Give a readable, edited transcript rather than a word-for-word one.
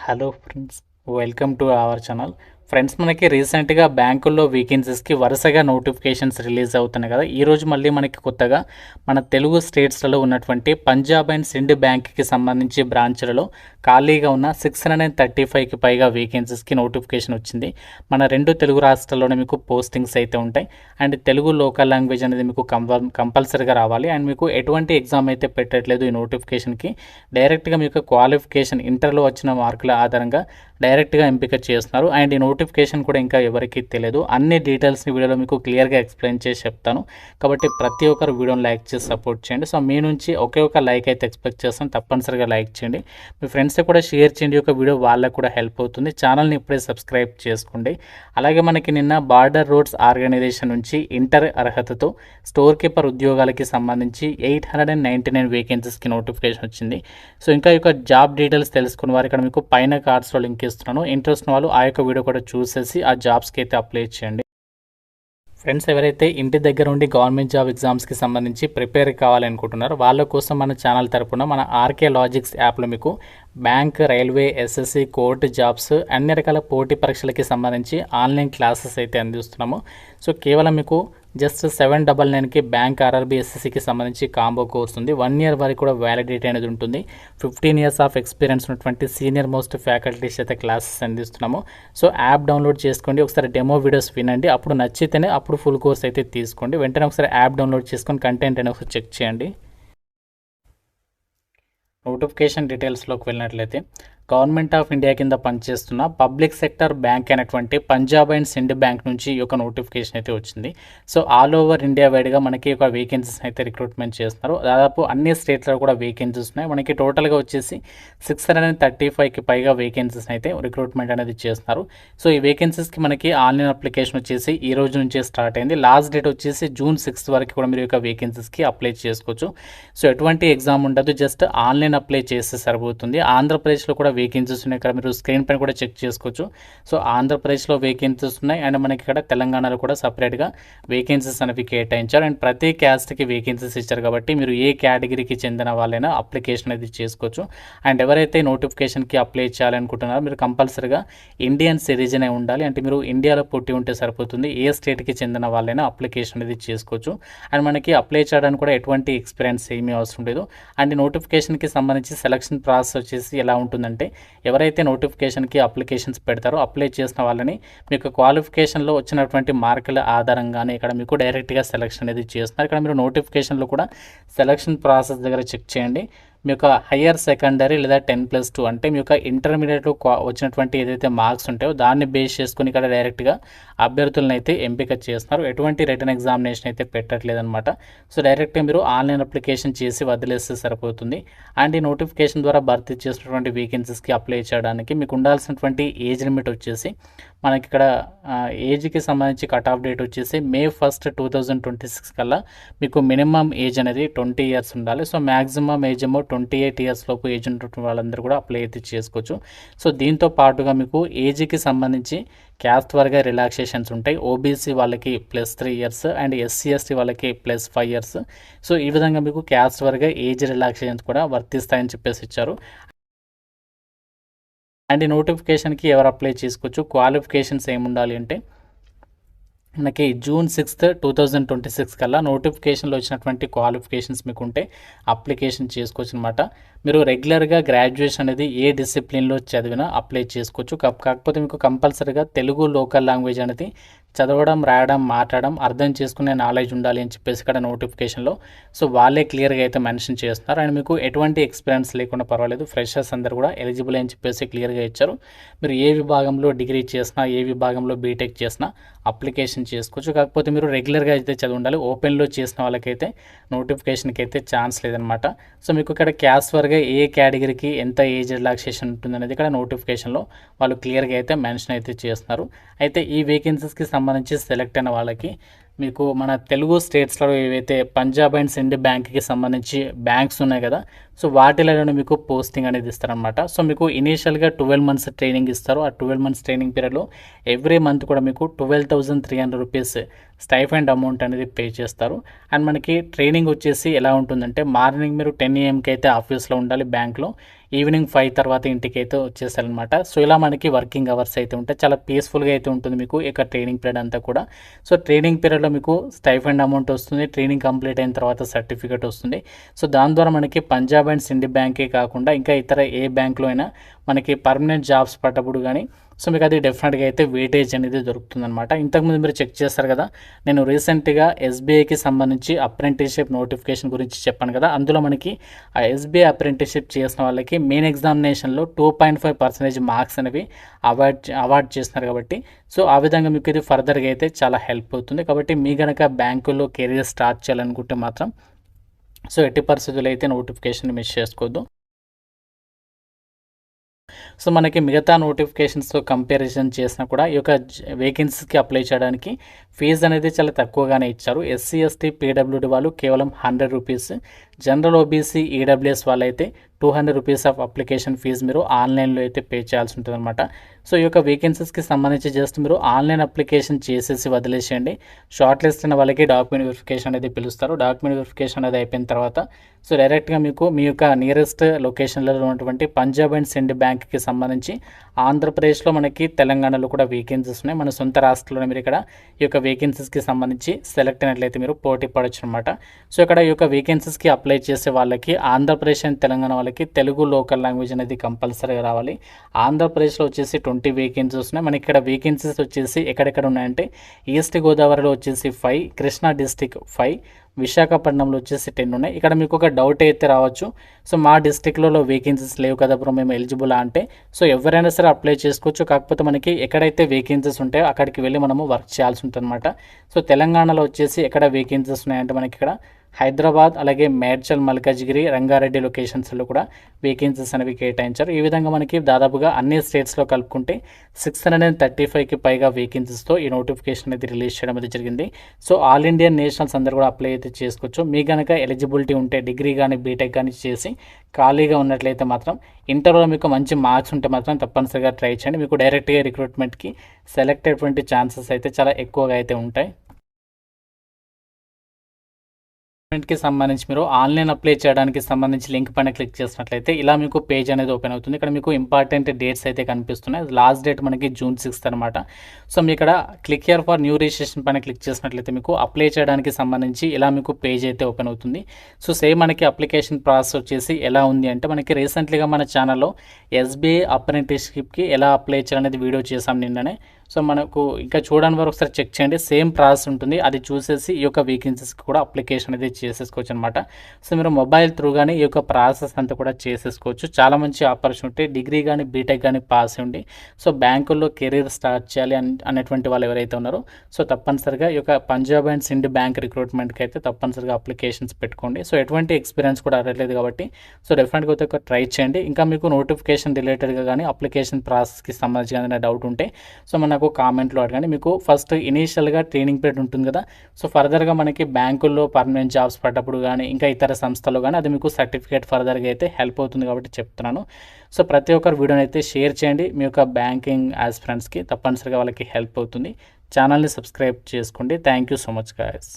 Hello friends, welcome to our channel. Friends, మనకి రీసెంట్గా బ్యాంకుల్లో వీకెన్సీస్కి వరుసగా నోటిఫికేషన్స్ రిలీజ్ అవుతున్నాయి కదా. ఈరోజు మళ్ళీ మనకి కొత్తగా మన తెలుగు స్టేట్స్లలో ఉన్నటువంటి పంజాబ్ అండ్ సిండ్ బ్యాంక్కి సంబంధించి బ్రాంచ్లలో ఖాళీగా ఉన్న 635కి పైగా వేకెన్సీస్కి నోటిఫికేషన్ వచ్చింది. మన రెండు తెలుగు రాష్ట్రాల్లోనే మీకు పోస్టింగ్స్ అయితే ఉంటాయి. అండ్ తెలుగు లోకల్ లాంగ్వేజ్ అనేది మీకు కంపల్సరీగా రావాలి. అండ్ మీకు ఎటువంటి ఎగ్జామ్ అయితే పెట్టట్లేదు ఈ నోటిఫికేషన్కి. డైరెక్ట్గా మీకు క్వాలిఫికేషన్ ఇంటర్లో వచ్చిన మార్కుల ఆధారంగా డైరెక్ట్గా ఎంపిక చేస్తున్నారు. అండ్ ఈ నోటిఫికేషన్ కూడా ఇంకా ఎవరికి తెలియదు. అన్ని డీటెయిల్స్ని వీడియోలో మీకు క్లియర్గా ఎక్స్ప్లెయిన్ చేసి చెప్తాను. కాబట్టి ప్రతి ఒక్కరు వీడియోని లైక్ చేసి సపోర్ట్ చేయండి. సో మీ నుంచి ఒకే ఒక లైక్ అయితే ఎక్స్పెక్ట్ చేస్తాను. తప్పనిసరిగా లైక్ చేయండి. మీ ఫ్రెండ్స్కి కూడా షేర్ చేయండి. ఒక వీడియో వాళ్ళకు కూడా హెల్ప్ అవుతుంది. ఛానల్ని ఇప్పుడే సబ్స్క్రైబ్ చేసుకోండి. అలాగే మనకి నిన్న బార్డర్ రోడ్స్ ఆర్గనైజేషన్ నుంచి ఇంటర్ అర్హతతో స్టోర్ కీపర్ ఉద్యోగాలకి సంబంధించి 899 వేకెన్సీస్కి నోటిఫికేషన్ వచ్చింది. సో ఇంకా ఈ యొక్క జాబ్ డీటెయిల్స్ తెలుసుకున్న వారు ఇక్కడ మీకు పైన కార్డ్స్లో లింక్ ఇస్తున్నాను. ఇంట్రెస్ట్ ఉన్న వాళ్ళు ఆ యొక్క వీడియో కూడా చూసేసి ఆ జాబ్స్కి అయితే అప్లై చేయండి. ఫ్రెండ్స్, ఎవరైతే ఇంటి దగ్గర ఉండి గవర్నమెంట్ జాబ్ ఎగ్జామ్స్కి సంబంధించి ప్రిపేర్ కావాలనుకుంటున్నారో వాళ్ళ కోసం మన ఛానల్ తరపున మన ఆర్కే లాజిక్స్ యాప్లో మీకు bank, railway, SSC, court jobs అన్ని రకాల పోటీ పరీక్షలకి సంబంధించి ఆన్లైన్ క్లాసెస్ అయితే అందిస్తున్నాము. సో కేవలం మీకు జస్ట్ 799కి బ్యాంక్, ఆర్ఆర్బీ, ఎస్ఎస్సికి సంబంధించి కాంబో కోర్స్ ఉంది. 1 ఇయర్ వరకు కూడా వ్యాలిడిటీ అనేది ఉంటుంది. 15 ఇయర్స్ ఆఫ్ ఎక్స్పీరియన్స్ ఉన్నటువంటి సీనియర్ మోస్ట్ ఫ్యాకల్టీస్ అయితే క్లాసెస్ అందిస్తున్నాము. సో యాప్ డౌన్లోడ్ చేసుకోండి. ఒకసారి డెమో వీడియోస్ వినండి. అప్పుడు నచ్చితేనే అప్పుడు ఫుల్ కోర్స్ అయితే తీసుకోండి. వెంటనే ఒకసారి యాప్ డౌన్లోడ్ చేసుకొని కంటెంట్ అనేది ఒకసారి చెక్ చేయండి. నోటిఫికేషన్ డీటెయిల్స్లోకి వెళ్ళినట్లయితే గవర్నమెంట్ ఆఫ్ ఇండియా కింద పనిచేస్తున్న పబ్లిక్ సెక్టర్ బ్యాంక్ అయినటువంటి పంజాబ్ అండ్ సిండ్ బ్యాంక్ నుంచి ఈ యొక్క నోటిఫికేషన్ అయితే వచ్చింది. సో ఆల్ ఓవర్ ఇండియా వైడ్గా మనకి ఒక వేకెన్సీస్ అయితే రిక్రూట్మెంట్ చేస్తున్నారు. దాదాపు అన్ని స్టేట్స్లో కూడా వేకెన్సీస్ ఉన్నాయి. మనకి టోటల్గా వచ్చేసి 635కి పైగా వేకెన్సీస్ అయితే రిక్రూట్మెంట్ అనేది చేస్తున్నారు. సో ఈ వేకెన్సీస్కి మనకి ఆన్లైన్ అప్లికేషన్ వచ్చేసి ఈ రోజు నుంచే స్టార్ట్ అయింది. లాస్ట్ డేట్ వచ్చేసి June 6 వరకు కూడా మీరు యొక్క వేకెన్సీస్కి అప్లై చేసుకోవచ్చు. సో ఎటువంటి ఎగ్జామ్ ఉండదు, జస్ట్ ఆన్లైన్ అప్లై చేస్తే సరిపోతుంది. ఆంధ్రప్రదేశ్లో కూడా వేకెన్సీస్ ఉన్నాయి. ఇక్కడ మీరు స్క్రీన్ పైన కూడా చెక్ చేసుకోవచ్చు. సో ఆంధ్రప్రదేశ్లో వేకెన్సీస్ ఉన్నాయి. అండ్ మనకి ఇక్కడ తెలంగాణలో కూడా సపరేట్గా వేకెన్సీస్ అనేవి కేటాయించారు. అండ్ ప్రతి క్యాస్ట్కి వేకెన్సీస్ ఇచ్చారు కాబట్టి మీరు ఏ కేటగిరీకి చెందిన వాళ్ళైనా అప్లికేషన్ అనేది చేసుకోవచ్చు. అండ్ ఎవరైతే నోటిఫికేషన్కి అప్లై చేయాలనుకుంటున్నారో మీరు కంపల్సరీగా ఇండియన్ సిటిజన్ అయి ఉండాలి. అంటే మీరు ఇండియాలో పుట్టి ఉంటే సరిపోతుంది. ఏ స్టేట్కి చెందిన వాళ్ళైనా అప్లికేషన్ అనేది చేసుకోవచ్చు. అండ్ మనకి అప్లై చేయడానికి కూడా ఎటువంటి ఎక్స్పీరియన్స్ ఏమీ అవసరం లేదు. అండ్ నోటిఫికేషన్కి సంబంధించి సెలక్షన్ ప్రాసెస్ వచ్చేసి ఎలా ఉంటుందంటే, ఎవరైతే నోటిఫికేషన్కి అప్లికేషన్స్ పెడతారో అప్లై చేసిన వాళ్ళని మీకు క్వాలిఫికేషన్లో వచ్చినటువంటి మార్కుల ఆధారంగానే ఇక్కడ మీకు డైరెక్ట్గా సెలక్షన్ అనేది చేస్తున్నారు. ఇక్కడ మీరు నోటిఫికేషన్లో కూడా సెలక్షన్ ప్రాసెస్ దగ్గర చెక్ చేయండి. మీ యొక్క హయ్యర్ సెకండరీ లేదా 10+2 అంటే మీ యొక్క ఇంటర్మీడియట్లో వచ్చినటువంటి ఏదైతే మార్క్స్ ఉంటాయో దాన్ని బేస్ చేసుకుని ఇక్కడ డైరెక్ట్గా అభ్యర్థులను అయితే ఎంపిక చేస్తున్నారు. ఎటువంటి రిటర్న్ ఎగ్జామినేషన్ అయితే పెట్టట్లేదన్నమాట. సో డైరెక్ట్గా మీరు ఆన్లైన్ అప్లికేషన్ చేసి వదిలేస్తే సరిపోతుంది. అండ్ ఈ నోటిఫికేషన్ ద్వారా భర్తీ చేసినటువంటి వేకెన్సీస్కి అప్లై చేయడానికి మీకు ఉండాల్సినటువంటి ఏజ్ లిమిట్ వచ్చేసి మనకి ఇక్కడ ఏజ్కి సంబంధించి కట్ ఆఫ్ డేట్ వచ్చేసి May 1, 2026 కల్లా మీకు మినిమం ఏజ్ అనేది 20 ఇయర్స్ ఉండాలి. సో మ్యాక్సిమం ఏజ్ ఏమో 28 ఇయర్స్ లోపు ఏజ్ ఉన్నటువంటి వాళ్ళందరూ కూడా అప్లై అయితే చేసుకోవచ్చు. సో దీంతో పాటుగా మీకు ఏజ్కి సంబంధించి క్యాస్ట్ వారీగా రిలాక్సేషన్స్ ఉంటాయి. ఓబీసీ వాళ్ళకి +3 ఇయర్స్ అండ్ SC/ST వాళ్ళకి +5 ఇయర్స్. సో ఈ విధంగా మీకు క్యాస్ట్ వారీగా ఏజ్ రిలాక్సేషన్స్ కూడా వర్తిస్తాయని చెప్పేసి ఇచ్చారు. అండ్ ఈ నోటిఫికేషన్కి ఎవరు అప్లై చేసుకోవచ్చు, క్వాలిఫికేషన్స్ ఏముండాలి అంటే మనకి June 6, 2026 కల్లా నోటిఫికేషన్లో వచ్చినటువంటి క్వాలిఫికేషన్స్ మీకు ఉంటే అప్లికేషన్ చేసుకోవచ్చు అనమాట. మీరు రెగ్యులర్గా గ్రాడ్యుయేషన్ అనేది ఏ డిసిప్లిన్లో చదివినా అప్లై చేసుకోవచ్చు. కాకపోతే మీకు కంపల్సరీగా తెలుగు లోకల్ లాంగ్వేజ్ అనేది చదవడం, రాయడం, మాట్లాడడం, అర్థం చేసుకునే నాలెడ్జ్ ఉండాలి అని చెప్పేసి ఇక్కడ నోటిఫికేషన్లో సో వాళ్ళే క్లియర్గా అయితే మెన్షన్ చేస్తున్నారు. అండ్ మీకు ఎటువంటి ఎక్స్పీరియన్స్ లేకుండా పర్వాలేదు, ఫ్రెషర్స్ అందరూ కూడా ఎలిజిబుల్ అని చెప్పేసి క్లియర్గా ఇచ్చారు. మీరు ఏ విభాగంలో డిగ్రీ చేసినా, ఏ విభాగంలో బీటెక్ చేసినా అప్లికేషన్ చేసుకోవచ్చు. కాకపోతే మీరు రెగ్యులర్గా అయితే చదివి ఉండాలి. ఓపెన్లో చేసిన వాళ్ళకైతే నోటిఫికేషన్కి అయితే ఛాన్స్ లేదనమాట. సో మీకు ఇక్కడ క్యాస్ట్ వారీగా ఏ కేటగిరీకి ఎంత ఏజ్ రిలాక్సేషన్ ఉంటుందనేది ఇక్కడ నోటిఫికేషన్లో వాళ్ళు క్లియర్గా అయితే మెన్షన్ అయితే చేస్తున్నారు. అయితే ఈ వేకెన్సీస్కి సంబంధించి సెలెక్ట్ అయిన వాళ్ళకి మీకు మన తెలుగు స్టేట్స్లో ఏవైతే పంజాబ్ అండ్ సిండ్ బ్యాంక్కి సంబంధించి బ్యాంక్స్ ఉన్నాయి కదా, సో వాటిలోనే మీకు పోస్టింగ్ అనేది ఇస్తారనమాట. సో మీకు ఇనీషియల్గా 12 మంత్స్ ట్రైనింగ్ ఇస్తారు. ఆ 12 మంత్స్ ట్రైనింగ్ పీరియడ్లో ఎవ్రీ మంత్ కూడా మీకు 12,300 రూపీస్ స్టైఫండ్ అమౌంట్ అనేది పే చేస్తారు. అండ్ మనకి ట్రైనింగ్ వచ్చేసి ఎలా ఉంటుందంటే, మార్నింగ్ మీరు 10 AM అయితే ఆఫీస్లో ఉండాలి బ్యాంక్లో. ఈవినింగ్ 5 తర్వాత ఇంటికైతే వచ్చేసారనమాట. సో ఇలా మనకి వర్కింగ్ అవర్స్ అయితే ఉంటాయి. చాలా పీస్‌ఫుల్‌గా అయితే ఉంటుంది మీకు ఇక ట్రైనింగ్ పీరియడ్ అంతా కూడా. సో ట్రైనింగ్ పీరియడ్‌లో మీకు స్టైఫండ్ అమౌంట్ వస్తుంది. ట్రైనింగ్ కంప్లీట్ అయిన తర్వాత సర్టిఫికేట్ వస్తుంది. సో దాని ద్వారా మనకి పంజాబ్ అండ్ సింధ్ బ్యాంకే కాకుండా ఇంకా ఇతర ఏ బ్యాంక్‌లో అయినా మనకి పర్మనెంట్ జాబ్స్ పడ్డప్పుడు గానీ సో మీకు అది డెఫినెట్‌గా అయితే వెయిటేజ్ అనేది దొరుకుతుందనమాట. ఇంతకుముందు మీరు చెక్ చేస్తారు కదా! నేను రీసెంట్‌గా ఎస్‌బీఐకి సంబంధించి అప్రెంటిస్‌షిప్ నోటిఫికేషన్ గురించి చెప్పాను కదా! అందులో మనకి ఆ ఎస్‌బీఐ అప్రెంటిస్‌షిప్ చేసిన వాళ్ళకి మెయిన్ ఎగ్జామినేషన్‌లో 2.5% మార్క్స్ అనేవి అవార్డ్ చేస్తున్నారు కాబట్టి సో ఆ విధంగా మీకు ఇది ఫర్దర్‌గా అయితే చాలా హెల్ప్ అవుతుంది. కాబట్టి మీ గనక బ్యాంకుల్లో కెరియర్ స్టార్ట్ చేయాలనుకుంటే మాత్రం సో ఎట్టి పరిస్థితుల్లో అయితే నోటిఫికేషన్‌ని మిస్ చేసుకోవద్దు. సో మనకి మిగతా నోటిఫికేషన్స్‌తో కంపారిజన్ చేసినా కూడా ఈ యొక్క వేకెన్సీస్‌కి అప్లై చేయడానికి ఫీజు అనేది చాలా తక్కువగానే ఇచ్చారు. ఎస్సీ, ఎస్టీ, పీడబ్ల్యూడీ వాళ్ళు కేవలం ₹100, జనరల్ ఓబీసీ, ఈడబ్ల్యూఎస్ వాళ్ళైతే ₹200 ఆఫ్ అప్లికేషన్ ఫీజు మీరు ఆన్లైన్‌లో అయితే పే చేయాల్సి ఉంటుందన్నమాట. సో ఈ యొక్క వేకెన్సీస్‌కి సంబంధించి జస్ట్ మీరు ఆన్లైన్ అప్లికేషన్ చేసేసి వదిలేసేయండి. షార్ట్ లిస్ట్ అయిన వాళ్ళకి డాక్యుమెంట్ వెరిఫికేషన్ అనేది పిలుస్తారు. డాక్యుమెంట్ వెరిఫికేషన్ అనేది అయిపోయిన తర్వాత సో డైరెక్ట్‌గా మీకు మీ యొక్క నియరెస్ట్ లొకేషన్‌లలో ఉన్నటువంటి పంజాబ్ అండ్ సింధ్ బ్యాంక్‌కి సంబంధించి ఆంధ్రప్రదేశ్‌లో మనకి తెలంగాణలో కూడా వేకెన్సీస్ ఉన్నాయి. మన సొంత రాష్ట్రంలోనే మీరు ఇక్కడ ఈ యొక్క వేకెన్సీస్‌కి సంబంధించి సెలెక్ట్ అయినట్లయితే మీరు పోటీ పడొచ్చనమాట. సో ఇక్కడ ఈ యొక్క వేకెన్సీస్‌కి అప్లై చేసే వాళ్ళకి ఆంధ్రప్రదేశ్ అండ్ తెలంగాణ వాళ్ళకి తెలుగు లోకల్ లాంగ్వేజ్ అనేది కంపల్సరీగా రావాలి. ఆంధ్రప్రదేశ్‌లో వచ్చేసి 20 వేకెన్సీస్ ఉన్నాయి. మనకి ఇక్కడ వేకెన్సీస్ వచ్చేసి ఎక్కడెక్కడ ఉన్నాయంటే ఈస్ట్ గోదావరిలో వచ్చేసి 5, కృష్ణా డిస్ట్రిక్ట్ 5, విశాఖపట్నంలో వచ్చేసి 10 ఉన్నాయి. ఇక్కడ మీకు ఒక డౌట్ అయితే రావచ్చు. సో మా డిస్ట్రిక్ట్‌లో వేకెన్సీస్ లేవు కదా బ్రో మేము ఎలిజిబులా అంటే సో ఎవరైనా సరే అప్లై చేసుకోవచ్చు. కాకపోతే మనకి ఎక్కడైతే వేకెన్సీస్ ఉంటాయో అక్కడికి వెళ్ళి మనము వర్క్ చేయాల్సి ఉంటుందన్నమాట. సో తెలంగాణలో వచ్చేసి ఎక్కడ వేకెన్సీస్ ఉన్నాయంటే మనకి ఇక్కడ హైదరాబాద్, అలాగే మేడ్చల్, మల్కాజ్గిరి, రంగారెడ్డి లొకేషన్స్‌లో కూడా వేకెన్సీస్ అనేవి కేటాయించారు. ఈ విధంగా మనకి దాదాపుగా అన్ని స్టేట్స్‌లో కలుపుకుంటే 635కి పైగా వేకెన్సీస్‌తో ఈ నోటిఫికేషన్ అనేది రిలీజ్ చేయడం అనేది జరిగింది. సో ఆల్ ఇండియన్ నేషనల్స్ అందరూ కూడా అప్లై అయితే చేసుకోవచ్చు. మీకు గనక ఎలిజిబిలిటీ ఉంటే డిగ్రీ కానీ, బీటెక్ కానీ చేసి ఖాళీగా ఉన్నట్లయితే మాత్రం ఇంటర్‌లో మీకు మంచి మార్క్స్ ఉంటే మాత్రం తప్పనిసరిగా ట్రై చేయండి. మీకు డైరెక్ట్‌గా రిక్రూట్మెంట్‌కి సెలెక్ట్ అయ్యేటువంటి ఛాన్సెస్ అయితే చాలా ఎక్కువగా అయితే ఉంటాయి. కి సంబంధించి మీరు ఆన్లైన్ అప్లై చేయడానికి సంబంధించి లింక్ పైన క్లిక్ చేసినట్లయితే ఇలా మీకు పేజ్ అనేది ఓపెన్ అవుతుంది. ఇక్కడ మీకు ఇంపార్టెంట్ డేట్స్ అయితే కనిపిస్తున్నాయి. లాస్ట్ డేట్ మనకి జూన్ 6 అనమాట. సో మీ ఇక్కడ click here for new registration పైన క్లిక్ చేసినట్లయితే మీకు అప్లై చేయడానికి సంబంధించి ఇలా మీకు పేజ్ అయితే ఓపెన్ అవుతుంది. సో సేమ్ మనకి అప్లికేషన్ ప్రాసెస్ వచ్చేసి ఎలా ఉంది అంటే మనకి రీసెంట్లీగా మన ఛానల్లో ఎస్బీఐ అప్రెంటిస్‌షిప్‌కి ఎలా అప్లై చేయాలనేది వీడియో చేసాం నిన్ననే. సో మనకు ఇంకా చూడని వారు ఒకసారి చెక్ చేయండి. సేమ్ ప్రాసెస్ ఉంటుంది. అది చూసేసి ఈ యొక్క వేకెన్సీస్‌కి కూడా అప్లికేషన్ అనేది చేసేసుకోవచ్చు అనమాట. సో మీరు మొబైల్ త్రూగానే ఈ యొక్క ప్రాసెస్ అంతా కూడా చేసేసుకోవచ్చు. చాలా మంచి ఆపర్చునిటీ. డిగ్రీ కానీ, బీటెక్ కానీ పాస్ ఉండి సో బ్యాంకుల్లో కెరీర్ స్టార్ట్ చేయాలి అనేటువంటి వాళ్ళు ఎవరైతే ఉన్నారో సో తప్పనిసరిగా ఈ యొక్క పంజాబ్ అండ్ సింధ్ బ్యాంక్ రిక్రూట్మెంట్‌కి అయితే తప్పనిసరిగా అప్లికేషన్స్ పెట్టుకోండి. సో ఎటువంటి ఎక్స్పీరియన్స్ కూడా అడగలేదు కాబట్టి సో డెఫినెట్‌గా అయితే ఒక ట్రై చేయండి. ఇంకా మీకు నోటిఫికేషన్ రిలేటెడ్‌గా కానీ, అప్లికేషన్ ప్రాసెస్‌కి సంబంధించి ఏదైనా డౌట్ ఉంటే సో మనకు కామెంట్లో అడగండి. మీకు ఫస్ట్ ఇనీషియల్‌గా ట్రైనింగ్ పీరియడ్ ఉంటుంది కదా! సో ఫర్దర్‌గా మనకి బ్యాంకుల్లో పర్మనెంట్ జాబ్స్ పడ్డప్పుడు గానీ, ఇంకా ఇతర సంస్థల్లో గానీ అది మీకు సర్టిఫికేట్ ఫర్దర్‌గా అయితే హెల్ప్ అవుతుంది కాబట్టి చెప్తున్నాను. సో ప్రతి ఒక్కరు వీడియోని అయితే షేర్ చేయండి. మీ యొక్క బ్యాంకింగ్ యాస్పిరెంట్స్‌కి తప్పనిసరిగా వాళ్ళకి హెల్ప్ అవుతుంది. ఛానల్‌ని సబ్స్క్రైబ్ చేసుకోండి. Thank you so much guys.